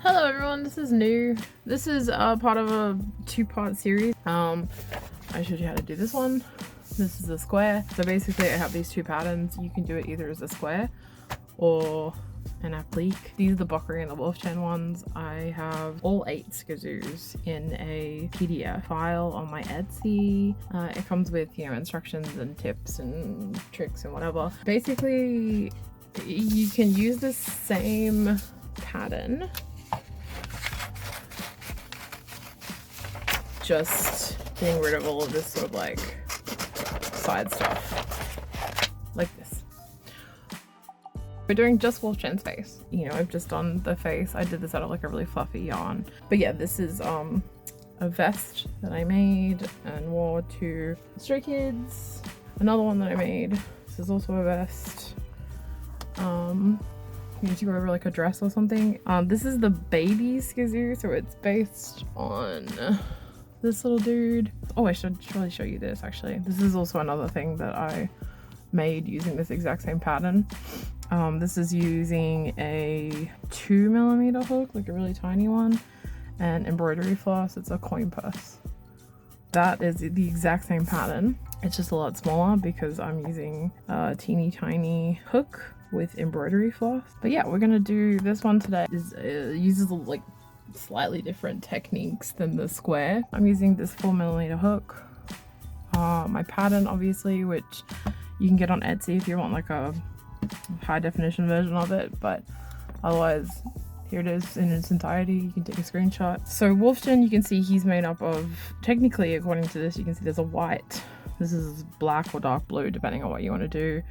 Hello everyone, this is New. This is part of a two-part series. I showed you how to do this one. This is a square. So basically I have these two patterns. You can do it either as a square or an applique. These are the Bokkery and the Wolfchen ones. I have all 8 skazoos in a PDF file on my Etsy. It comes with, you know, instructions and tips and tricks and whatever. Basically, you can use the same pattern, just getting rid of all of this sort of like side stuff, like this. We're doing just Wolfchen's face. You know, I've just done the face. I did this out of like a really fluffy yarn. But yeah, this is a vest that I made and wore to Stray Kids. Another one that I made. This is also a vest. You need to wear like a dress or something. This is the baby skazoo, so it's based on this little dude. Oh, I should really show you this actually. This is also another thing that I made using this exact same pattern. This is using a 2mm hook, like a really tiny one, and embroidery floss. It's a coin purse. That is the exact same pattern. It's just a lot smaller because I'm using a teeny tiny hook with embroidery floss. But yeah, we're gonna do this one today. It uses like slightly different techniques than the square. I'm using this 4mm hook. My pattern, obviously, which you can get on Etsy if you want like a high definition version of it, but otherwise here it is in its entirety. You can take a screenshot. So Wolfchen, you can see he's made up of, technically according to this, you can see there's a white, this is black or dark blue depending on what you want to do,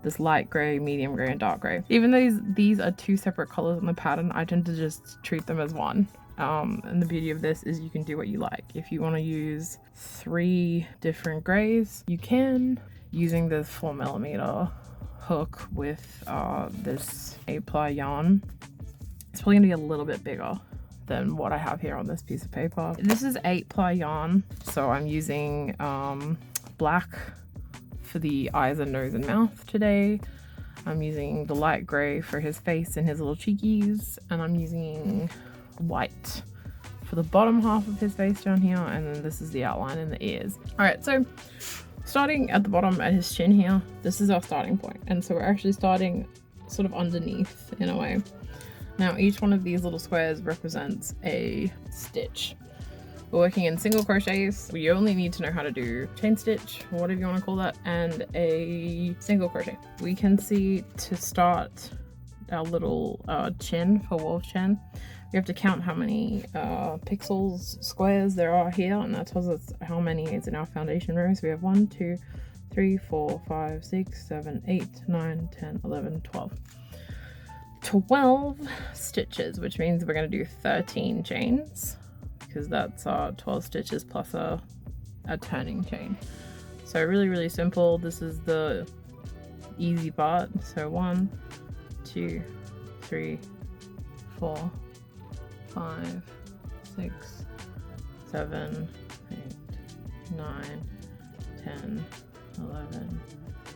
this light grey, medium grey and dark grey. Even though these are 2 separate colors on the pattern, I tend to just treat them as one. And the beauty of this is you can do what you like. If you want to use 3 different greys, you can, using this 4mm hook with this 8-ply yarn. It's probably gonna be a little bit bigger than what I have here on this piece of paper. This is 8-ply yarn, so I'm using black for the eyes and nose and mouth today. I'm using the light grey for his face and his little cheekies, and I'm using white for the bottom half of his face down here, and then this is the outline in the ears. All right, so starting at the bottom at his chin here, this is our starting point, and so we're actually starting sort of underneath in a way. Now each one of these little squares represents a stitch. We're working in single crochets. We only need to know how to do chain stitch, or whatever you want to call that, and a single crochet. We can see to start our little chin for Wolfchen, we have to count how many pixels, squares there are here, and that tells us how many is in our foundation row. So we have 1, 2, 3, 4, 5, 6, 7, 8, 9, 10, 11, 12. 12 stitches, which means we're going to do 13 chains, because that's 12 stitches plus a turning chain. So really simple. This is the easy part. So 1, 2, 3, 4, 5, 6, 7, 8, 9, 10, 11,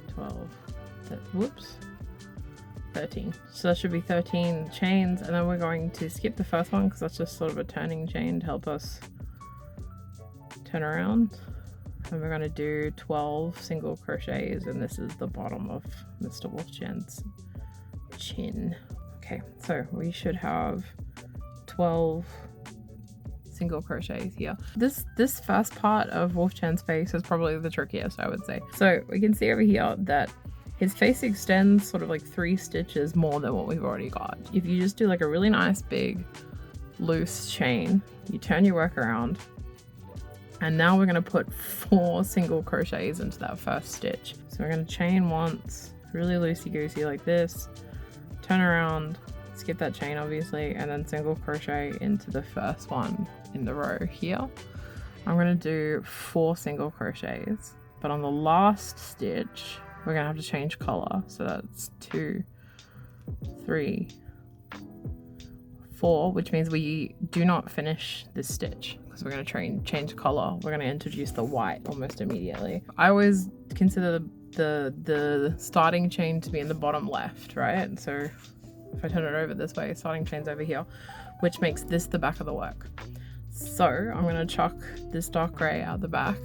12, whoops, 13. So that should be 13 chains, and then we're going to skip the first one because that's just sort of a turning chain to help us turn around. And we're going to do 12 single crochets, and this is the bottom of Mr. Wolfchen's chin. Okay, so we should have 12 single crochets here. This first part of Wolfchen's face is probably the trickiest, I would say. So we can see over here that his face extends sort of like 3 stitches more than what we've already got. If you just do like a really nice big loose chain, you turn your work around, and now we're going to put 4 single crochets into that first stitch. So we're going to chain once, really loosey-goosey like this, turn around, skip that chain obviously, and then single crochet into the first one in the row here. I'm going to do 4 single crochets, but on the last stitch we're going to have to change color. So that's 2, 3, 4, which means we do not finish this stitch because we're going to change color. We're going to introduce the white almost immediately. I always consider the starting chain to be in the bottom left, right? So if I turn it over this way, starting chain's over here, which makes this the back of the work. So I'm going to chuck this dark grey out the back.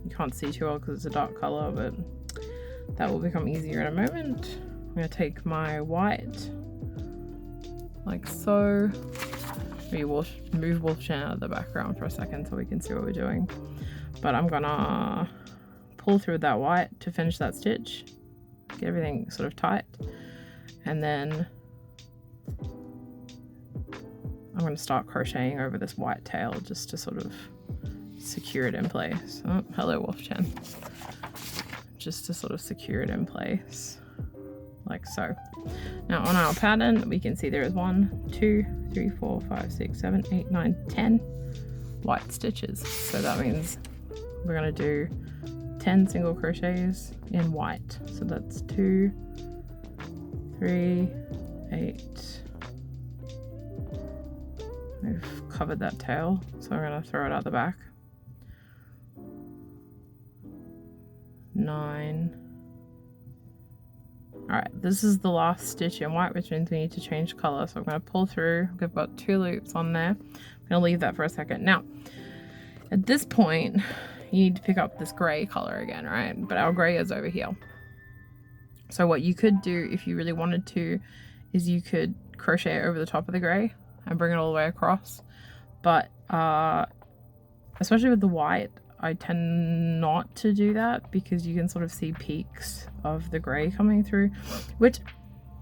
You can't see too well because it's a dark colour, but that will become easier in a moment. I'm going to take my white, like so. Move Wolf Chin out of the background for a second so we can see what we're doing. But I'm going to pull through that white to finish that stitch, get everything sort of tight, and then I'm going to start crocheting over this white tail just to sort of secure it in place. Oh, hello Wolf Chin. Just to sort of secure it in place, like so. Now on our pattern, we can see there is 1, 2, 3, 4, 5, 6, 7, 8, 9, 10 white stitches. So that means we're going to do 10 single crochets in white. So that's 2, 3, 8. We've covered that tail, so I'm going to throw it out the back. 9. Alright, this is the last stitch in white, which means we need to change colour. So I'm going to pull through. We've got 2 loops on there. I'm going to leave that for a second. Now, at this point, you need to pick up this grey colour again, right? But our grey is over here. So what you could do if you really wanted to is you could crochet over the top of the grey and bring it all the way across. But especially with the white, I tend not to do that because you can sort of see peaks of the grey coming through, which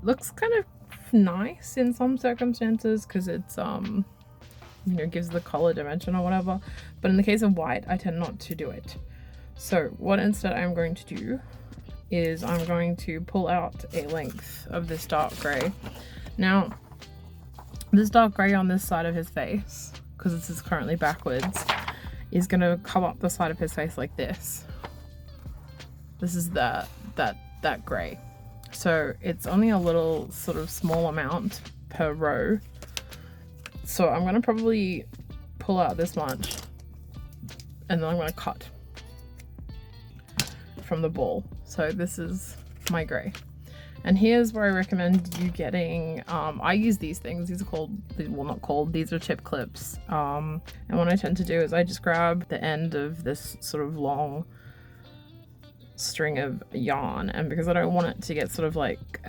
looks kind of nice in some circumstances because it's you know, gives the color dimension or whatever. But in the case of white, I tend not to do it. So what instead I'm going to do is I'm going to pull out a length of this dark grey. Now, this dark grey on this side of his face, because this is currently backwards, is going to come up the side of his face like this. This is that grey. So it's only a little sort of small amount per row. So I'm going to probably pull out this much and then I'm going to cut from the ball. So this is my grey. And here's where I recommend you getting, I use these things. These are called, well not called, these are chip clips. And what I tend to do is I just grab the end of this sort of long string of yarn. And because I don't want it to get sort of like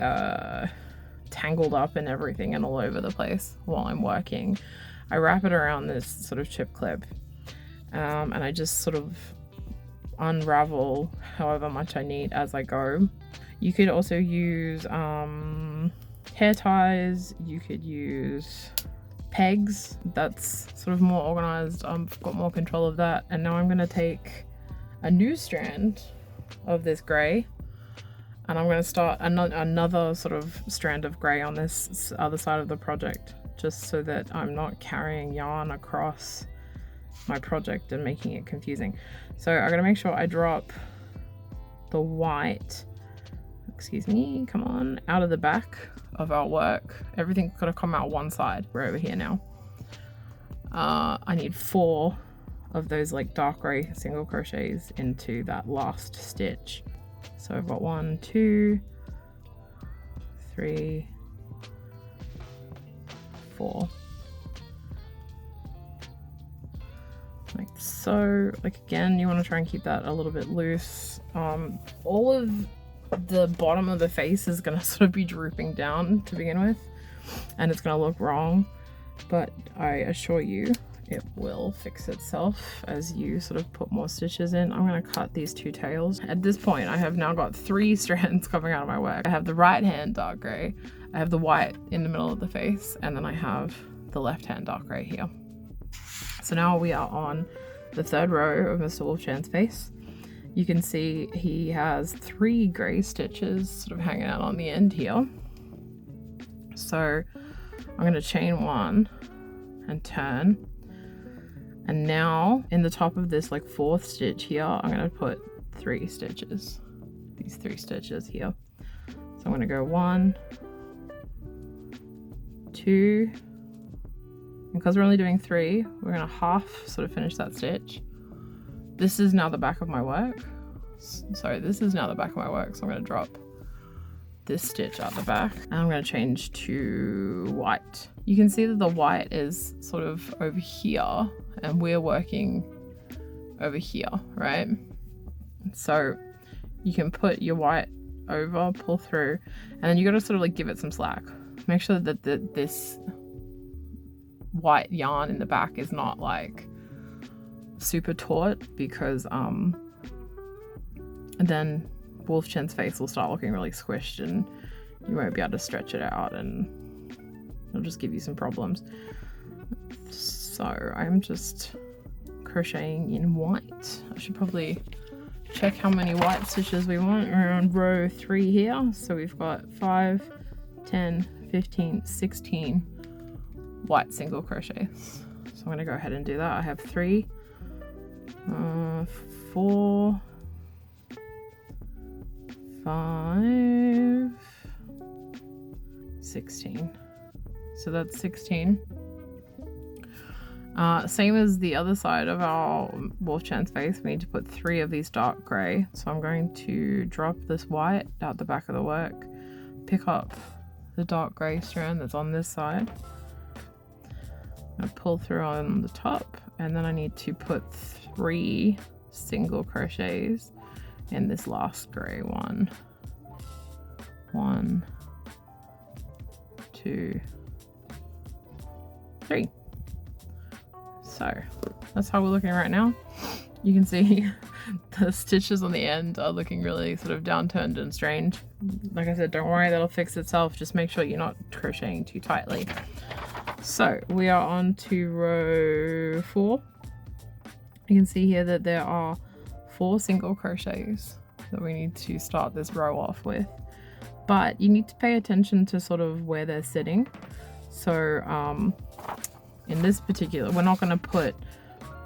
tangled up in everything and all over the place while I'm working, I wrap it around this sort of chip clip. And I just sort of unravel however much I need as I go. You could also use hair ties, you could use pegs. That's sort of more organized. I've got more control of that. And now I'm going to take a new strand of this grey and I'm going to start another sort of strand of grey on this other side of the project, just so that I'm not carrying yarn across my project and making it confusing. So I'm going to make sure I drop the white, excuse me, come on, out of the back of our work. Everything's got to come out one side. We're over here now. I need 4 of those like dark grey single crochets into that last stitch. So I've got 1, 2, 3, 4. Like so. Like again, you want to try and keep that a little bit loose. All of the bottom of the face is going to sort of be drooping down to begin with, and it's going to look wrong, but I assure you it will fix itself as you sort of put more stitches in. I'm going to cut these 2 tails. At this point, I have now got 3 strands coming out of my work. I have the right hand dark grey, I have the white in the middle of the face, and then I have the left hand dark grey here. So now we are on the 3rd row of Mr. Wolf Chan's face. You can see he has 3 grey stitches sort of hanging out on the end here. So I'm going to chain 1 and turn. And now in the top of this like 4th stitch here, I'm going to put 3 stitches. These 3 stitches here. So I'm going to go 1, 2, and because we're only doing 3, we're going to half sort of finish that stitch. This is now the back of my work. Sorry, this is now the back of my work, so I'm going to drop this stitch out the back, and I'm going to change to white. You can see that the white is sort of over here and we're working over here, right? So you can put your white over, pull through, and then you got to sort of like give it some slack. Make sure that this white yarn in the back is not like super taut, because then Wolf Chen's face will start looking really squished and you won't be able to stretch it out and it'll just give you some problems. So I'm just crocheting in white. I should probably check how many white stitches we want. We're on row 3 here, so we've got 5, 10, 15, 16 white single crochets. So I'm going to go ahead and do that. I have 3, 4, 5, 16. So that's 16. Same as the other side of our Wolf Chen's face, we need to put 3 of these dark grey. So I'm going to drop this white out the back of the work, pick up the dark grey strand that's on this side, I pull through on the top, and then I need to put 3 single crochets in this last grey one. 1, 2, 3. So that's how we're looking right now. You can see the stitches on the end are looking really sort of downturned and strange. Like I said, don't worry, that'll fix itself. Just make sure you're not crocheting too tightly. So we are on to row 4. You can see here that there are 4 single crochets that we need to start this row off with, but you need to pay attention to sort of where they're sitting. So in this particular, we're not going to put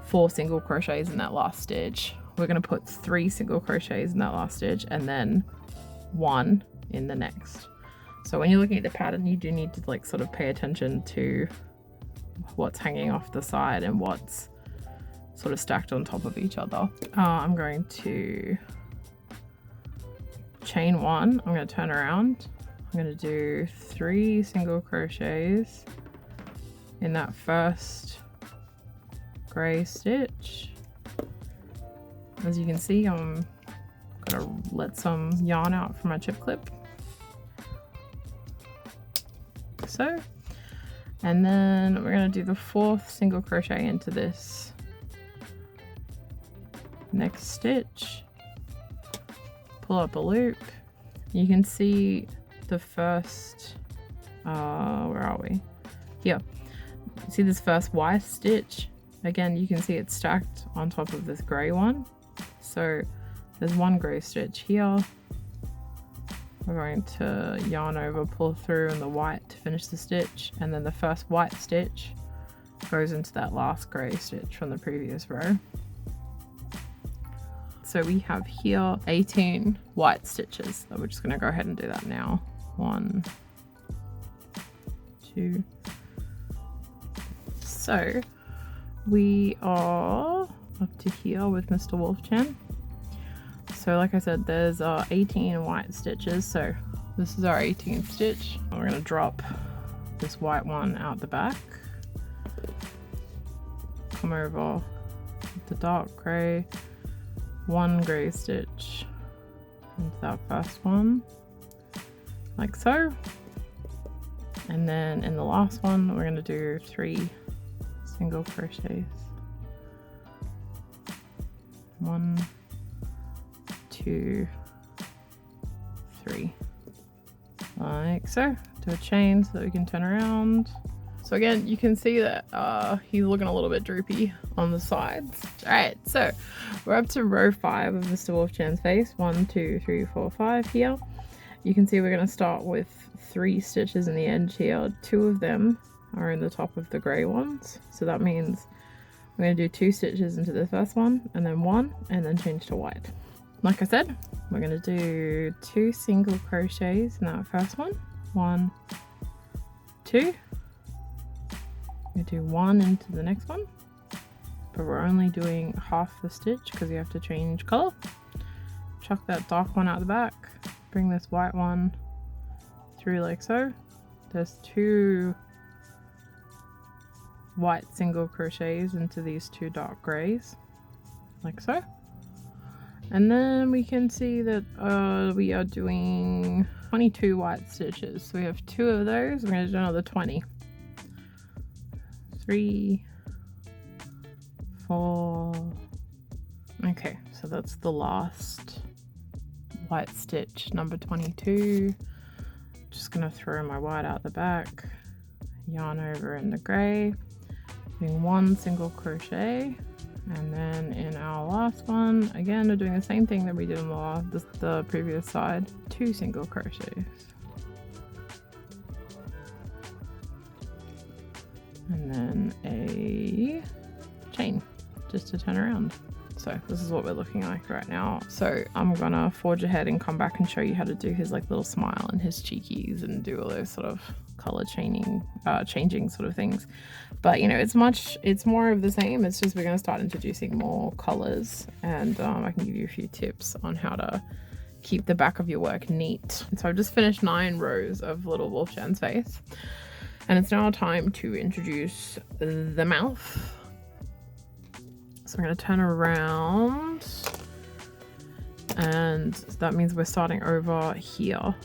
4 single crochets in that last stitch. We're going to put 3 single crochets in that last stitch and then 1 in the next. So when you're looking at the pattern, you do need to like sort of pay attention to what's hanging off the side and what's sort of stacked on top of each other. I'm going to chain 1. I'm going to turn around. I'm going to do 3 single crochets in that first grey stitch. As you can see, I'm gonna let some yarn out from my chip clip. So, and then we're gonna do the 4th single crochet into this next stitch. Pull up a loop. You can see the first, where are we? Here. See this first white stitch? Again, you can see it's stacked on top of this grey one. So there's 1 grey stitch here. We're going to yarn over, pull through in the white to finish the stitch, and then the first white stitch goes into that last grey stitch from the previous row. So we have here 18 white stitches. So we're just going to go ahead and do that now. 1, 2. So we are up to here with Mr. Wolf Chen. So like I said, there's 18 white stitches. So this is our 18th stitch. We're going to drop this white one out the back. Come over with the dark grey. 1 grey stitch into that first one, like so. And then in the last one, we're going to do 3 single crochets. 1, 2, 3, like so. Do a chain so that we can turn around. So again, you can see that he's looking a little bit droopy on the sides. All right, so we're up to row 5 of Mr. Wolf Chen's face. 1, 2, 3, 4, 5 here. You can see we're going to start with 3 stitches in the edge here. 2 of them are in the top of the grey ones. So that means we're going to do 2 stitches into the first one, and then 1, and then change to white. Like I said, we're going to do 2 single crochets in that first one. 1, 2. We do 1 into the next one, but we're only doing half the stitch because we have to change color. Chuck that dark one out the back, bring this white one through like so. There's 2 white single crochets into these 2 dark grays, like so. And then we can see that we are doing 22 white stitches. So we have 2 of those. We're going to do another 20. 3, 4. Okay, so that's the last white stitch, number 22. Just going to throw my white out the back, yarn over in the gray, doing 1 single crochet. And then in our last one, again, we're doing the same thing that we did on the previous side, 2 single crochets. And then a chain just to turn around. So this is what we're looking like right now. So I'm gonna forge ahead and come back and show you how to do his like little smile and his cheekies and do all those sort of color changing sort of things. But you know, it's more of the same. It's just we're gonna start introducing more colors, and I can give you a few tips on how to keep the back of your work neat. And so I've just finished 9 rows of little wolf Jen's face, and it's now time to introduce the mouth. So I'm going to turn around, and that means we're starting over here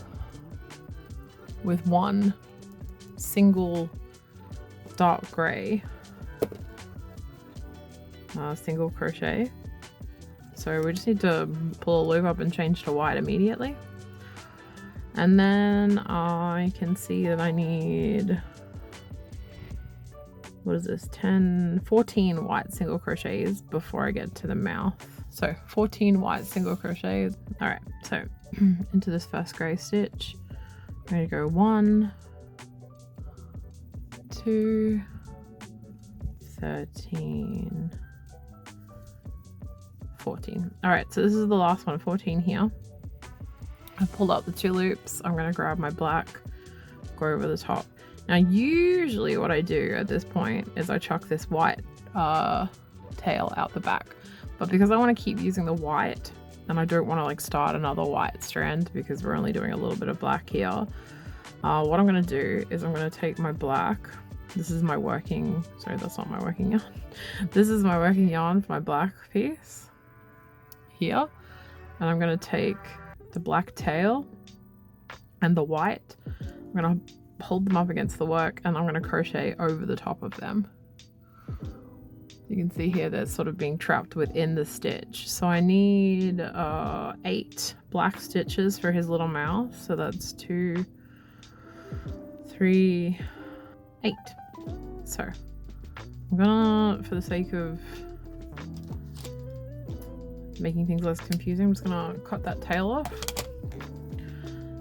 with 1 single dark gray single crochet. So we just need to pull a loop up and change to white immediately. And then I can see that I need, what is this, 14 white single crochets before I get to the mouth. So 14 white single crochets. All right, so into this first gray stitch, I'm going to go 1, 2, 13, 14. All right, so this is the last one, 14 here. I've pulled up the 2 loops. I'm going to grab my black, go over the top. Now, usually what I do at this point is I chuck this white tail out the back. But because I want to keep using the white, and I don't want to like start another white strand because we're only doing a little bit of black here, what I'm going to do is I'm going to take my black. This is my working, sorry, that's not my working yarn. This is my working yarn for my black piece here. And I'm going to take the black tail and the white. I'm going to hold them up against the work, and I'm going to crochet over the top of them. You can see here they're sort of being trapped within the stitch. So I need 8 black stitches for his little mouth. So that's 2, 3, 8. So I'm gonna, for the sake of making things less confusing, I'm just gonna cut that tail off.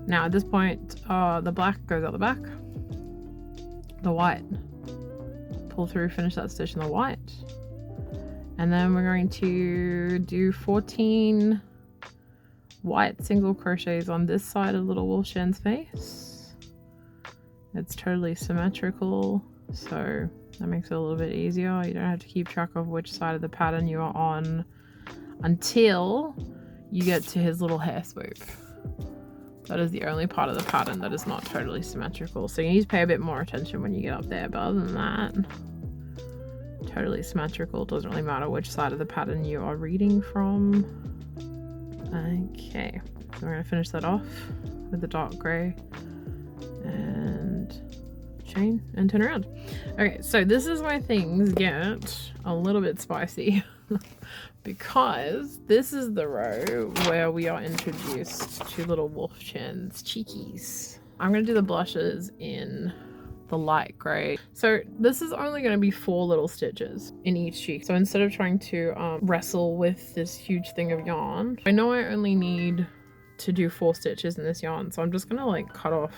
Now at this point, the black goes out the back, the white, pull through, finish that stitch in the white, and then we're going to do 14 white single crochets on this side of little wolf Shen's face. It's totally symmetrical, so that makes it a little bit easier. You don't have to keep track of which side of the pattern you are on until you get to his little hair swoop. That is the only part of the pattern that is not totally symmetrical. So you need to pay a bit more attention when you get up there. But other than that, totally symmetrical. It doesn't really matter which side of the pattern you are reading from. Okay, so we're going to finish that off with the dark grey and chain and turn around. Okay, so this is where things get a little bit spicy. Because this is the row where we are introduced to little wolf Shen's cheekies. I'm going to do the blushes in the light grey. So this is only going to be 4 little stitches in each cheek. So instead of trying to wrestle with this huge thing of yarn, I know I only need to do 4 stitches in this yarn. So I'm just going to like cut off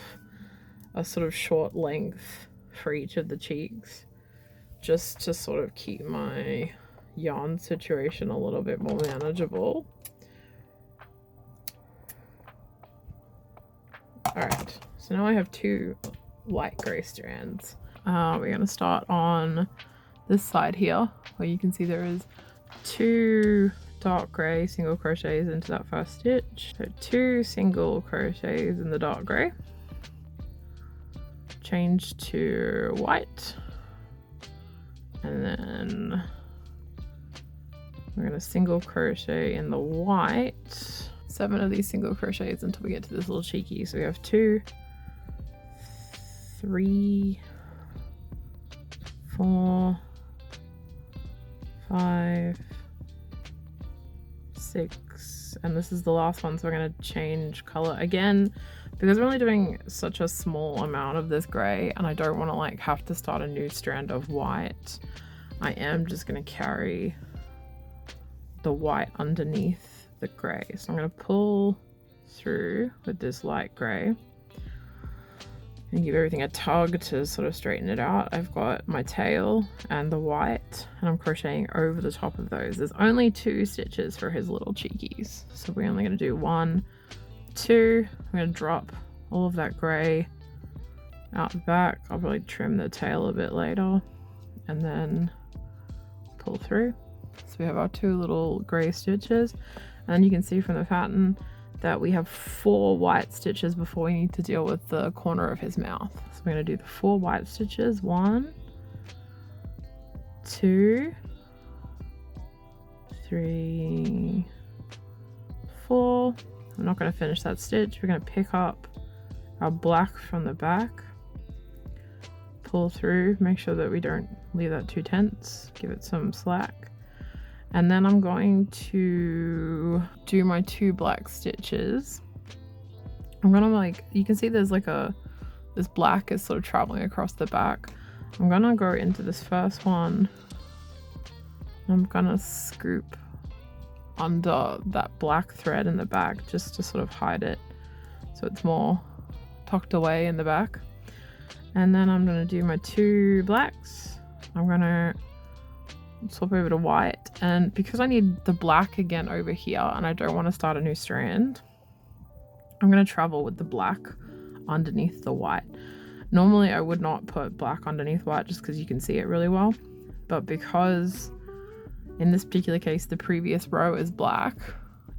a sort of short length for each of the cheeks, just to sort of keep my yarn situation a little bit more manageable. Alright, so now I have 2 light grey strands. We're going to start on this side here, where you can see there is 2 dark grey single crochets into that first stitch. So 2 single crochets in the dark grey. change to white, and then we're going to single crochet in the white. 7 of these single crochets until we get to this little cheeky. So we have 2, 3, 4, 5, 6, and this is the last one, so we're going to change color again because we're only doing such a small amount of this gray, and I don't want to like have to start a new strand of white. I am just going to carry the white underneath the gray, so I'm going to pull through with this light gray and give everything a tug to sort of straighten it out. I've got my tail and the white, and I'm crocheting over the top of those. There's only 2 stitches for his little cheekies, so we're only going to do 1, 2. I'm going to drop all of that gray out the back. I'll probably trim the tail a bit later and then pull through. So we have our 2 little gray stitches, and you can see from the pattern that we have 4 white stitches before we need to deal with the corner of his mouth. So we're going to do the 4 white stitches. 1, 2, 3, 4. I'm not going to finish that stitch. We're going to pick up our black from the back, pull through, make sure that we don't leave that too tense, give it some slack. And then I'm going to do my 2 black stitches. I'm gonna like, you can see there's like this black is sort of traveling across the back. I'm gonna go into this first one. I'm gonna scoop under that black thread in the back just to sort of hide it so it's more tucked away in the back. And then I'm gonna do my 2 blacks. I'm gonna swap over to white, and because I need the black again over here and I don't want to start a new strand, I'm going to travel with the black underneath the white. Normally I would not put black underneath white just because you can see it really well, but because in this particular case the previous row is black,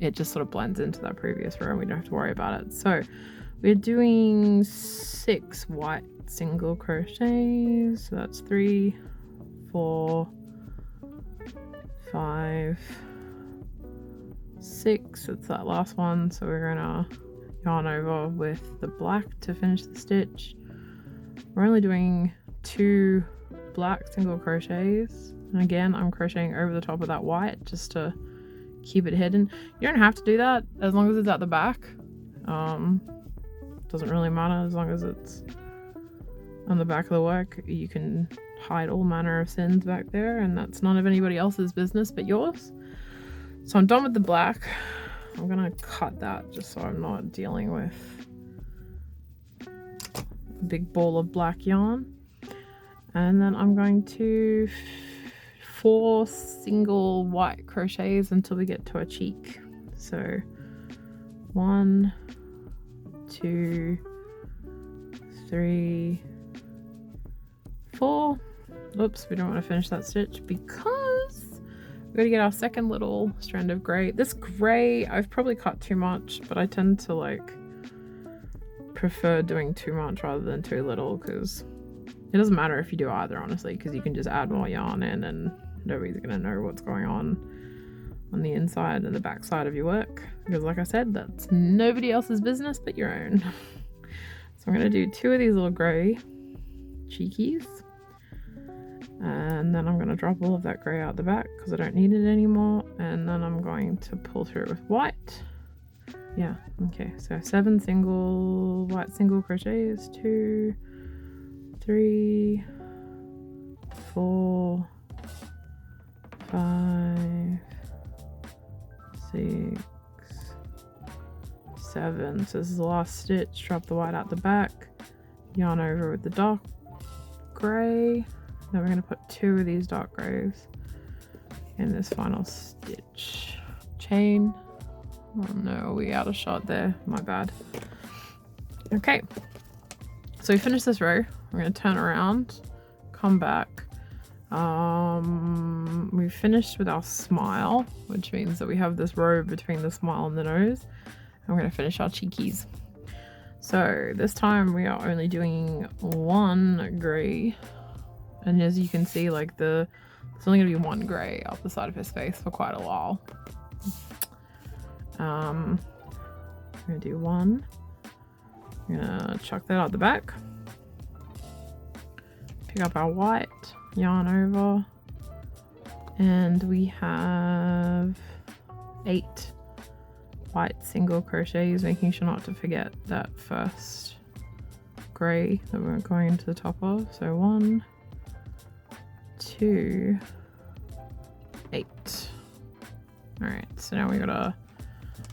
it just sort of blends into that previous row and we don't have to worry about it. So we're doing 6 white single crochets, so that's 3, 4, 5, 6. It's that last one, so we're gonna yarn over with the black to finish the stitch. We're only doing 2 black single crochets, and again I'm crocheting over the top of that white just to keep it hidden. You don't have to do that as long as it's at the back. Doesn't really matter as long as it's on the back of the work. You can hide all manner of sins back there, and that's none of anybody else's business but yours. So I'm done with the black. I'm gonna cut that just so I'm not dealing with a big ball of black yarn. And then I'm going to 4 single white crochets until we get to a cheek. So 1, 2, 3, 4. Oops, we don't want to finish that stitch because we're going to get our second little strand of gray. This gray, I've probably cut too much, but I tend to like prefer doing too much rather than too little, because it doesn't matter if you do either, honestly, because you can just add more yarn in and nobody's going to know what's going on the inside and the back side of your work, because like I said, that's nobody else's business but your own. So I'm going to do 2 of these little gray cheekies, and then I'm going to drop all of that gray out the back because I don't need it anymore, and then I'm going to pull through it with white. Yeah, okay, so 7 single white single crochets, 2, 3, 4, 5, 6, 7. So this is the last stitch. Drop the white out the back, yarn over with the dark gray. Then we're going to put 2 of these dark grays in this final stitch. Chain. Oh no, we out of shot there, my bad. Okay, so we finished this row. We're going to turn around, come back. We finished with our smile, which means that we have this row between the smile and the nose, and we're going to finish our cheekies. So this time we are only doing one grey, and as you can see, like there's only gonna be one grey up the side of his face for quite a while. I'm gonna do one. I'm gonna chuck that out the back. Pick up our white, yarn over, and we have 8 white single crochets, making sure not to forget that first grey that we're going into the top of. So 1, 2, 8. All right, so now we're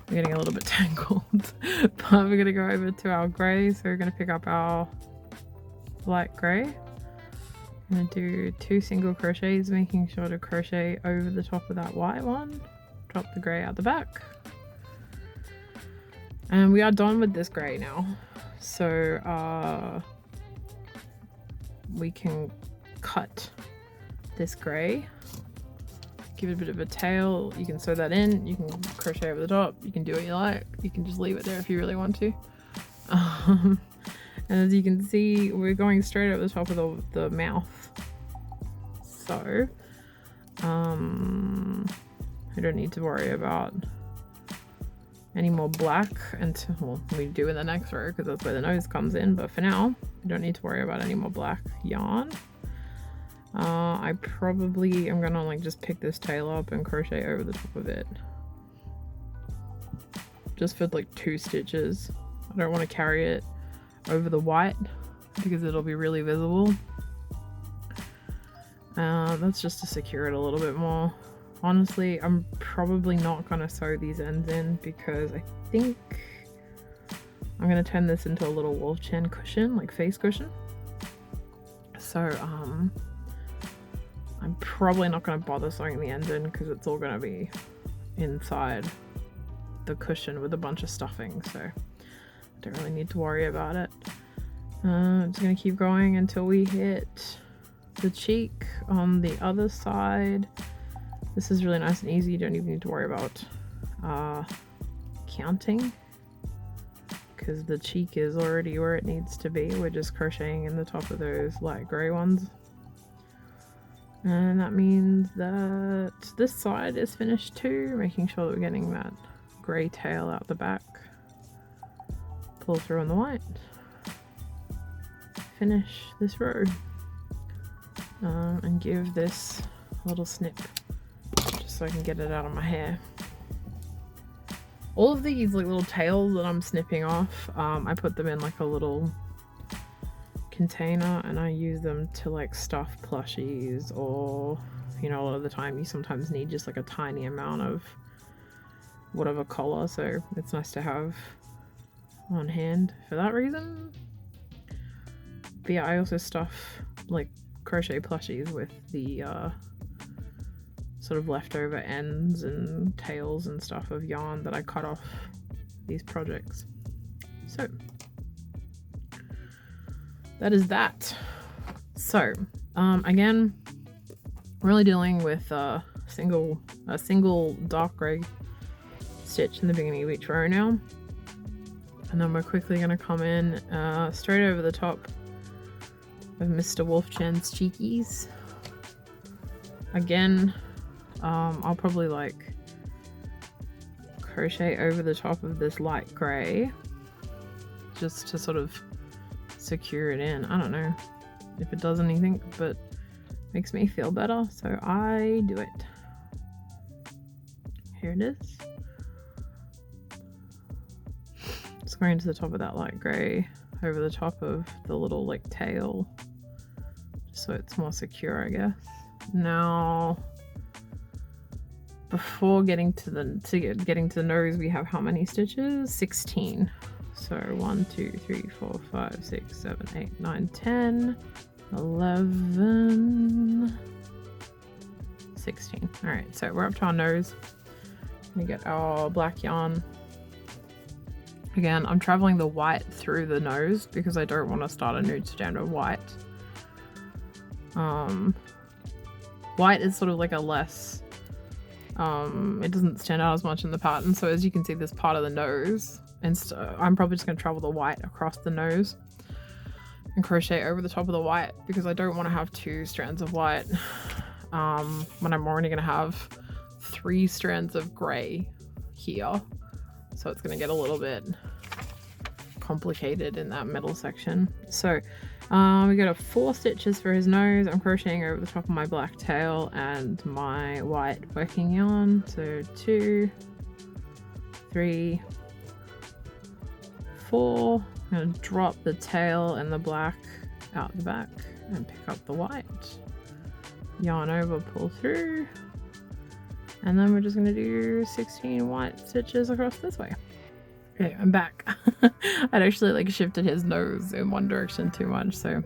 getting a little bit tangled, but we're gonna go over to our grey. So we're gonna pick up our light grey. I'm gonna do 2 single crochets, making sure to crochet over the top of that white one. Drop the grey out the back. And we are done with this grey now. So we can cut this grey, give it a bit of a tail. You can sew that in, you can crochet over the top, you can do what you like. You can just leave it there if you really want to. And as you can see, we're going straight over the top of the mouth. So I don't need to worry about any more black until, well, we do in the next row because that's where the nose comes in, but for now we don't need to worry about any more black yarn. I probably am gonna like just pick this tail up and crochet over the top of it, just for like 2 stitches. I don't want to carry it over the white because it'll be really visible. That's just to secure it a little bit more. Honestly, I'm probably not gonna sew these ends in because I think I'm gonna turn this into a little wolf chin cushion, like face cushion. So I'm probably not gonna bother sewing the ends in because it's all gonna be inside the cushion with a bunch of stuffing, so I don't really need to worry about it. I'm just gonna keep going until we hit the cheek on the other side. This is really nice and easy. You don't even need to worry about counting because the cheek is already where it needs to be. We're just crocheting in the top of those light grey ones. And that means that this side is finished too, making sure that we're getting that grey tail out the back. Pull through on the white. Finish this row. And give this a little snip just so I can get it out of my hair. All of these like little tails that I'm snipping off, I put them in like a little container and I use them to like stuff plushies, or you know, a lot of the time you sometimes need just like a tiny amount of whatever color, so it's nice to have on hand for that reason. But yeah, I also stuff like crochet plushies with the sort of leftover ends and tails and stuff of yarn that I cut off these projects. So that is that. So again, we're only dealing with a single dark grey stitch in the beginning of each row now, and then we're quickly going to come in straight over the top of Mr. Wolfchen's cheekies. Again, I'll probably like crochet over the top of this light grey just to sort of secure it in. I don't know if it does anything, but makes me feel better, so I do it. Here it is. Just going to the top of that light grey, over the top of the little like tail, just so it's more secure, I guess. Now, before getting to the nose, we have how many stitches? 16. So 1, 2, 3, 4, 5, 6, 7, 8, 9, 10, 11, 16. All right, so we're up to our nose. We get our black yarn. Again, I'm traveling the white through the nose because I don't want to start a nude strand of white. White is sort of like a less, it doesn't stand out as much in the pattern. So as you can see, this part of the nose And so I'm probably just going to travel the white across the nose and crochet over the top of the white, because I don't want to have 2 strands of white when I'm already going to have 3 strands of grey here. So it's going to get a little bit complicated in that middle section. So we got 4 stitches for his nose. I'm crocheting over the top of my black tail and my white working yarn. So 2, 3, 4. I'm going to drop the tail and the black out the back and pick up the white. Yarn over, pull through. And then we're just going to do 16 white stitches across this way. Okay, I'm back. I'd actually like shifted his nose in one direction too much, so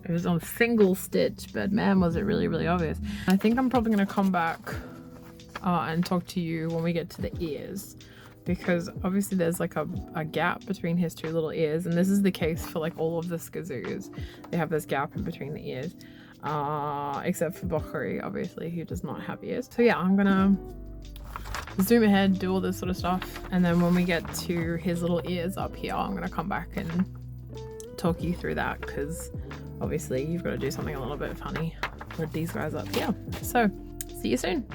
it was on a single stitch, but man, was it really, really obvious. I think I'm probably going to come back and talk to you when we get to the ears, because obviously there's like a gap between his 2 little ears, and this is the case for like all of the skazoos. They have this gap in between the ears, except for Bokuri, obviously, who does not have ears. So yeah, I'm gonna zoom ahead, do all this sort of stuff, and then when we get to his little ears up here, I'm gonna come back and talk you through that, because obviously you've got to do something a little bit funny with these guys up here. So see you soon.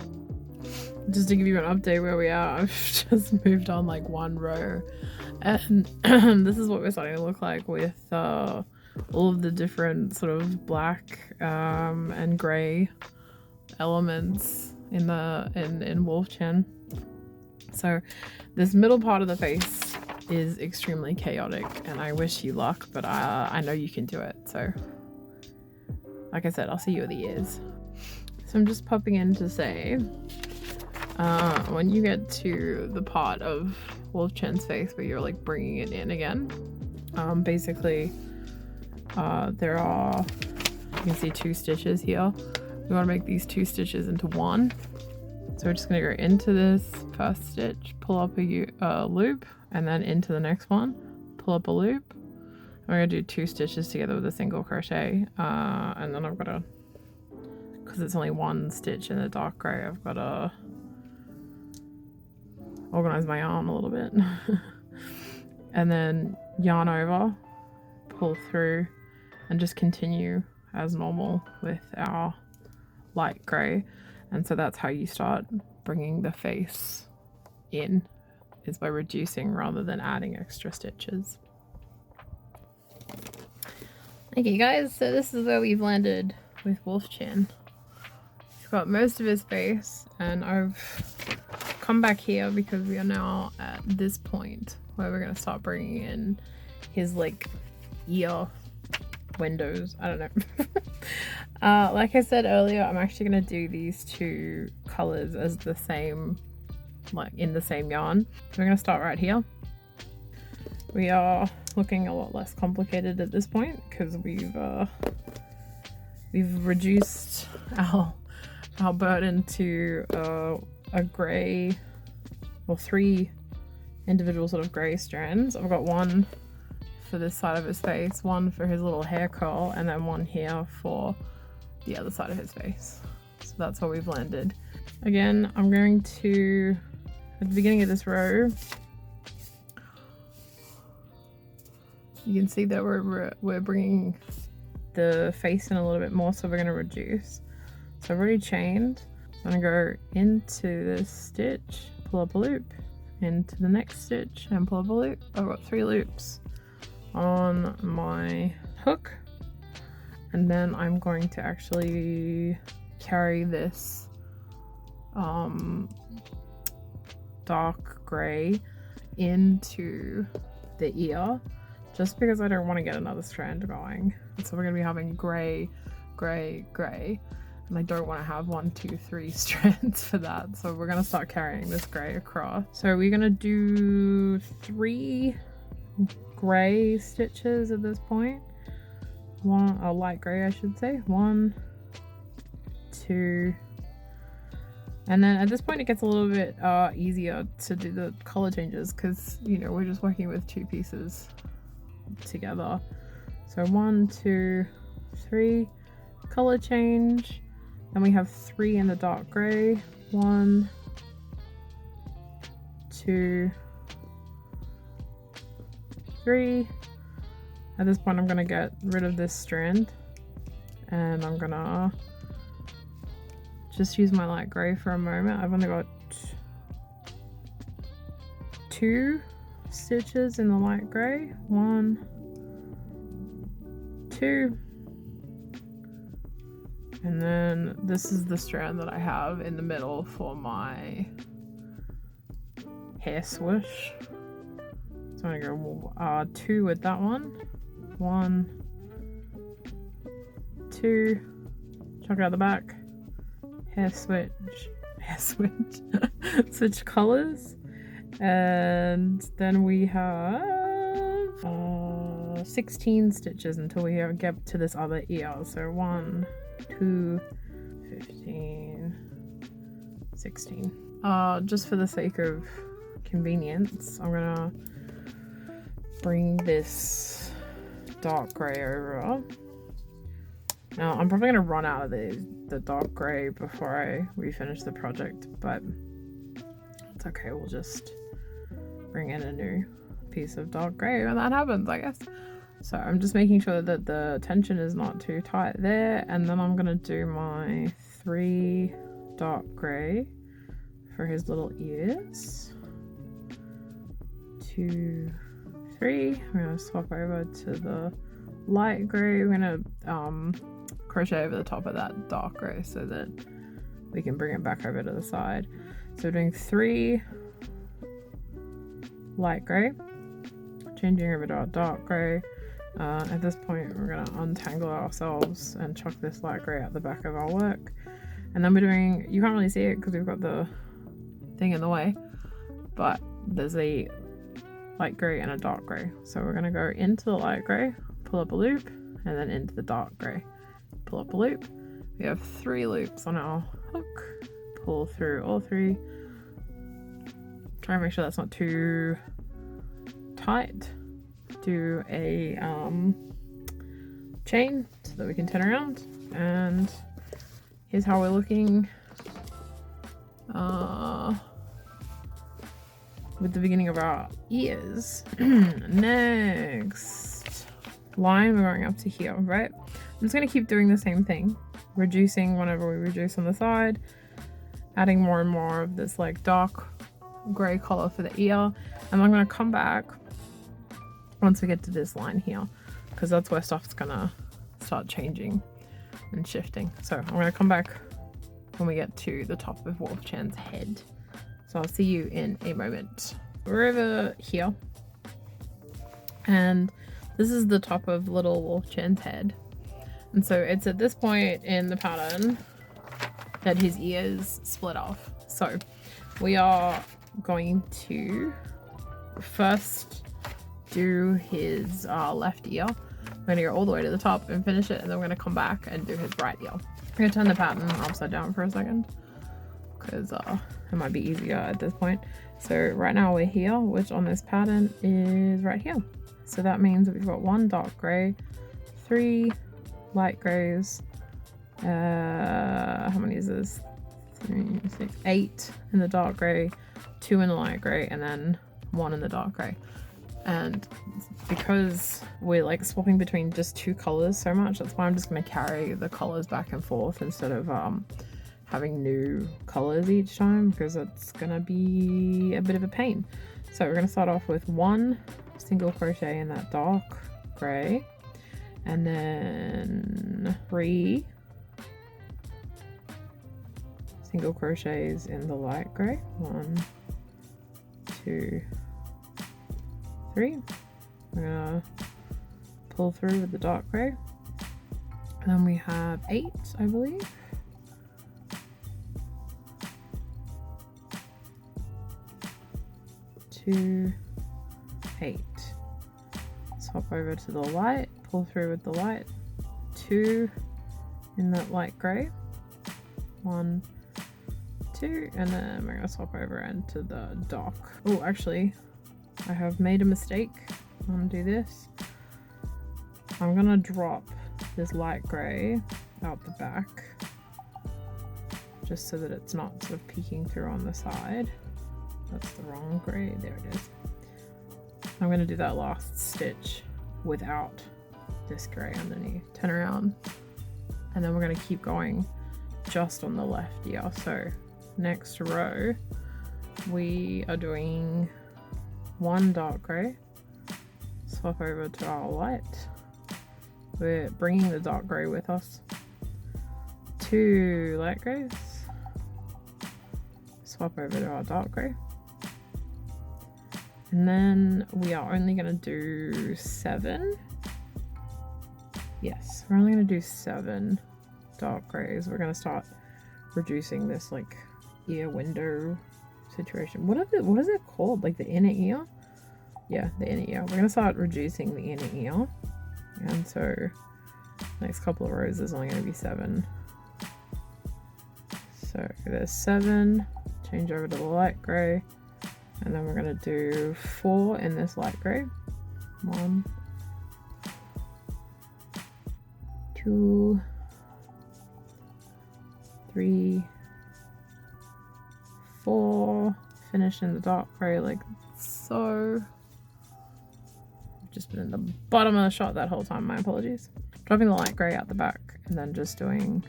Just to give you an update where we are, I've just moved on like 1 row, and this is what we're starting to look like with all of the different sort of black and grey elements in Wolf Chin. So this middle part of the face is extremely chaotic, and I wish you luck, but I know you can do it. So like I said, I'll see you at the ears. So I'm just popping in to say, when you get to the part of Wolf Chin's face where you're like bringing it in again, basically there are, you can see 2 stitches here. We want to make these 2 stitches into 1. So we're just going to go into this first stitch, pull up a loop, and then into the next one, pull up a loop. And we're going to do 2 stitches together with a single crochet, and then I've got to, because it's only 1 stitch in the dark grey, I've got to organize my yarn a little bit. And then yarn over, pull through, and just continue as normal with our light grey. And so that's how you start bringing the face in, is by reducing rather than adding extra stitches. Okay guys, so this is where we've landed with Wolf Chin. He's got most of his face, and I've come back here because we are now at this point where we're going to start bringing in his like ear windows. I don't know. Like I said earlier, I'm actually going to do these 2 colors as the same, like in the same yarn. So we're going to start right here. We are looking a lot less complicated at this point because we've reduced our burden to a grey, or 3 individual sort of grey strands. I've got 1 for this side of his face, 1 for his little hair curl, and then 1 here for the other side of his face. So that's what we've landed. Again, I'm going to, at the beginning of this row, you can see that we're bringing the face in a little bit more, so we're going to reduce. So I've already chained. I'm going to go into this stitch, pull up a loop, into the next stitch and pull up a loop. I've got 3 loops on my hook, and then I'm going to actually carry this dark grey into the ear, just because I don't want to get another strand going. And so we're going to be having grey, grey, grey, and I don't want to have 1, 2, 3 strands for that. So we're going to start carrying this grey across. So we're going to do 3 grey stitches at this point. 1, a light grey I should say. 1, 2, and then at this point it gets a little bit easier to do the color changes, because you know we're just working with 2 pieces together. So 1, 2, 3, color change. Then we have 3 in the dark grey. 1, 2, 3. At this point I'm gonna get rid of this strand and I'm gonna just use my light grey for a moment. I've only got 2 stitches in the light grey. 1, 2. And then this is the strand that I have in the middle for my hair swoosh. So I'm gonna go 2 with that one. 1, 2. Chuck it out the back. Hair switch. Switch colors. And then we have 16 stitches until we get to this other ear. So 1, 2, 15, 16. Just for the sake of convenience, I'm gonna bring this dark grey over. Now I'm probably gonna run out of the dark grey before we finish the project, but it's okay, we'll just bring in a new piece of dark grey when that happens, I guess. So I'm just making sure that the tension is not too tight there, and then I'm gonna do my 3 dark grey for his little ears. 2, 3. I'm gonna swap over to the light grey. We're gonna crochet over the top of that dark grey so that we can bring it back over to the side. So we're doing 3 light grey, changing over to our dark grey. At this point we're going to untangle ourselves and chuck this light grey at the back of our work, and then we're doing, you can't really see it because we've got the thing in the way, but there's a light grey and a dark grey. So we're going to go into the light grey, pull up a loop, and then into the dark grey, pull up a loop. We have 3 loops on our hook, pull through all 3, try and make sure that's not too tight. Do a chain so that we can turn around, and here's how we're looking with the beginning of our ears. Next line, we're going up to here, right? I'm just going to keep doing the same thing, reducing whenever we reduce on the side, adding more and more of this like dark grey color for the ear, and I'm going to come back once we get to this line here, because that's where stuff's gonna start changing and shifting. So I'm gonna come back when we get to the top of Wolf Chan's head. So I'll see you in a moment. We're over here, and this is the top of little Wolf Chan's head. And so it's at this point in the pattern that his ears split off. So we are going to first do his left ear. We're going to go all the way to the top and finish it, and then we're going to come back and do his right ear. I'm going to turn the pattern upside down for a second because it might be easier at this point. So right now we're here, which on this pattern is right here. So that means that we've got 1 dark grey, 3 light greys, how many is this? 3, 6, 8 in the dark grey, 2 in the light grey, and then 1 in the dark grey. And because we're like swapping between just 2 colors so much, that's why I'm just going to carry the colors back and forth instead of having new colors each time, because it's going to be a bit of a pain. So we're going to start off with 1 single crochet in that dark grey, and then 3 single crochets in the light grey. 1, 2, 3. We're gonna pull through with the dark grey, and then we have 8, I believe. 2, 8. Swap over to the light, pull through with the light, 2 in that light grey, 1, 2, and then we're gonna swap over into the dark. Oh, actually, I have made a mistake. I'm gonna do this. I'm gonna drop this light grey out the back just so that it's not sort of peeking through on the side. That's the wrong grey. There it is. I'm going to do that last stitch without this gray underneath. Turn around, and then we're going to keep going just on the left ear. So next row we are doing 1 dark gray, swap over to our light, we're bringing the dark gray with us, 2 light grays, swap over to our dark gray, and then we are only going to do 7. Yes, we're only going to do 7 dark grays. We're going to start reducing this like ear window situation. What is it called? Like the inner ear? Yeah, the inner ear. We're going to start reducing the inner ear. And so next couple of rows is only going to be 7. So there's 7, change over to the light grey, and then we're going to do 4 in this light grey. 1, 2, 3, 4, finish in the dark grey like so. I've just been in the bottom of the shot that whole time, my apologies. Dropping the light grey out the back and then just doing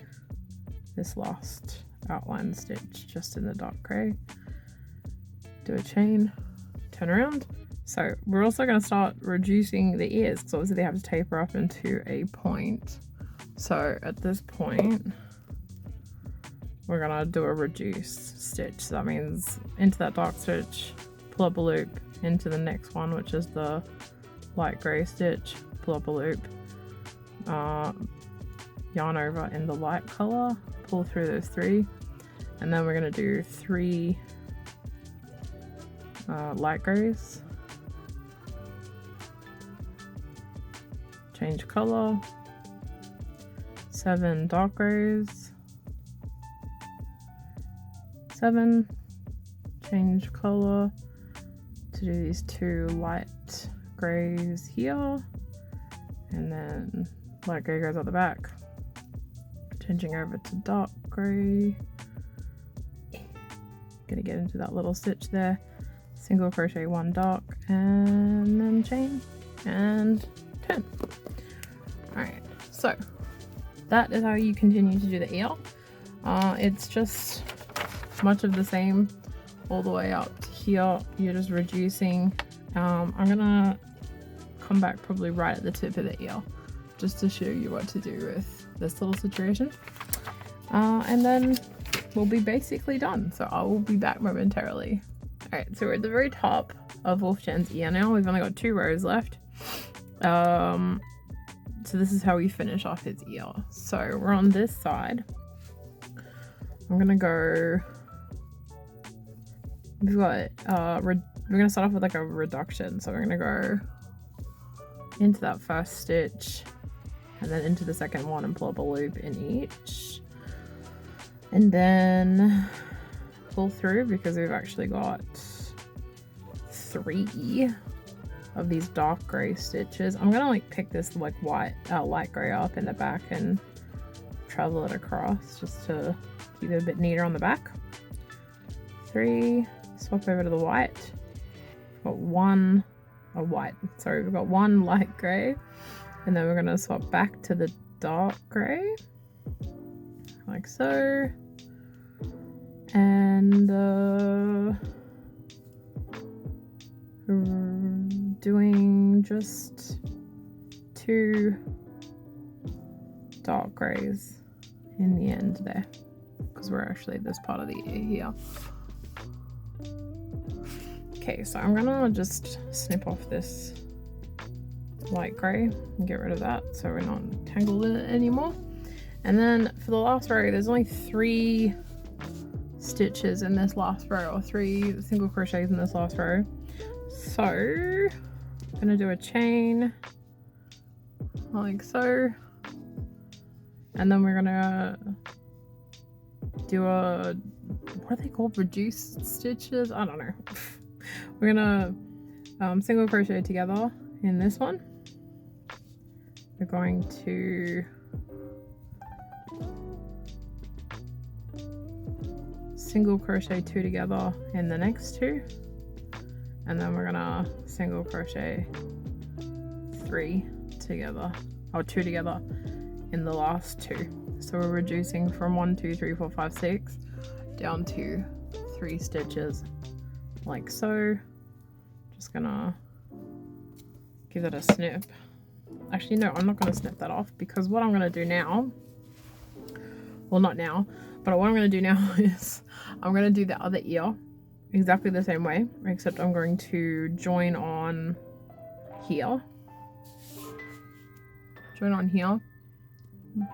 this last outline stitch just in the dark grey. Do a chain, turn around. So we're also going to start reducing the ears because obviously they have to taper up into a point. So at this point we're going to do a reduced stitch. So that means into that dark stitch, pull up a loop into the next one, which is the light grey stitch, pull up a loop, yarn over in the light colour, pull through those 3, and then we're going to do 3 light greys, change colour, 7 dark greys, 7, change colour to do these 2 light greys here, and then light grey goes out the back, changing over to dark grey, gonna get into that little stitch there, single crochet 1 dark, and then chain and turn. Alright, so that is how you continue to do the ear. It's just much of the same all the way up to here. You're just reducing. I'm gonna come back probably right at the tip of the ear just to show you what to do with this little situation, and then we'll be basically done. So I will be back momentarily. All right, so we're at the very top of Wolfchan's ear now. We've only got 2 rows left. So this is how we finish off his ear. So we're on this side. I'm gonna go, we've got we're gonna start off with like a reduction. So we're gonna go into that first stitch and then into the second one and pull up a loop in each, and then pull through because we've actually got 3 of these dark gray stitches. I'm gonna like pick this like light gray up in the back and travel it across just to keep it a bit neater on the back. 3, swap over to the white. We've got 1 we've got 1 light gray, and then we're gonna swap back to the dark gray like so, and doing just 2 dark grays in the end there because we're actually this part of the ear here. Okay, so I'm gonna just snip off this light gray and get rid of that so we're not tangled in it anymore. And then for the last row, there's only 3 stitches in this last row, or 3 single crochets in this last row. So I'm gonna do a chain like so, and then we're gonna do a, what are they called, reduced stitches? I don't know. We're gonna single crochet together in this one. We're going to single crochet 2 together in the next 2, and then we're gonna single crochet 3 together, or 2 together in the last 2. So we're reducing from 1, 2, 3, 4, 5, 6 down to 3 stitches like so. Just gonna give it a snip. Actually no, I'm not gonna snip that off, because what I'm gonna do now, well not now, but what I'm gonna do now is I'm gonna do the other ear exactly the same way, except I'm going to join on here,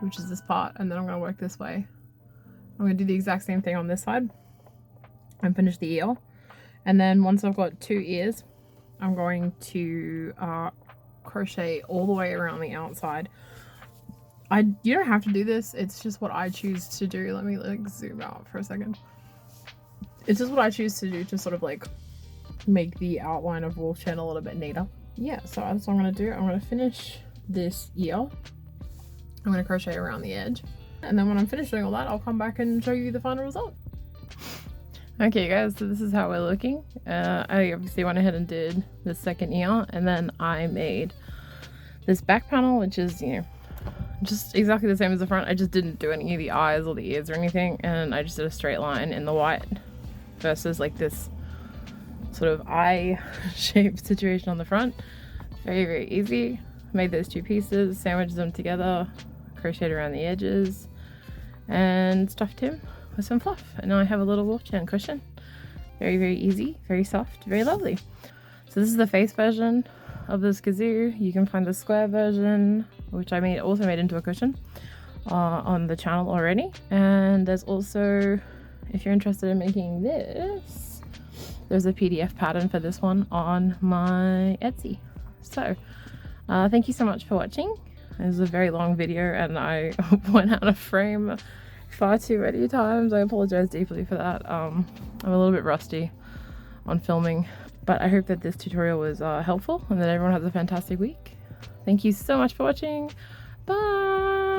which is this part, and then I'm going to work this way. I'm going to do the exact same thing on this side and finish the ear. And then once I've got 2 ears, I'm going to crochet all the way around the outside. You don't have to do this, it's just what I choose to do. Let me like zoom out for a second. It's just what I choose to do to sort of like make the outline of Wolf Chain a little bit neater. Yeah, so that's what I'm going to do. I'm going to finish this ear. I'm going to crochet around the edge, and then when I'm finished doing all that, I'll come back and show you the final result. Okay guys, so this is how we're looking. I obviously went ahead and did the second ear, and then I made this back panel, which is, you know, just exactly the same as the front. I just didn't do any of the eyes or the ears or anything, and I just did a straight line in the white versus like this sort of eye shaped situation on the front. Very, very easy. Made those 2 pieces, sandwiched them together, crocheted around the edges, and stuffed him with some fluff. And now I have a little Wolf Chain cushion. Very, very easy, very soft, very lovely. So this is the face version of this kazoo. You can find the square version, which I also made into a cushion, on the channel already. And there's also, if you're interested in making this, there's a PDF pattern for this one on my Etsy. So thank you so much for watching. It was a very long video and I went out of frame far too many times. I apologize deeply for that. I'm a little bit rusty on filming, but I hope that this tutorial was helpful and that everyone has a fantastic week. Thank you so much for watching. Bye!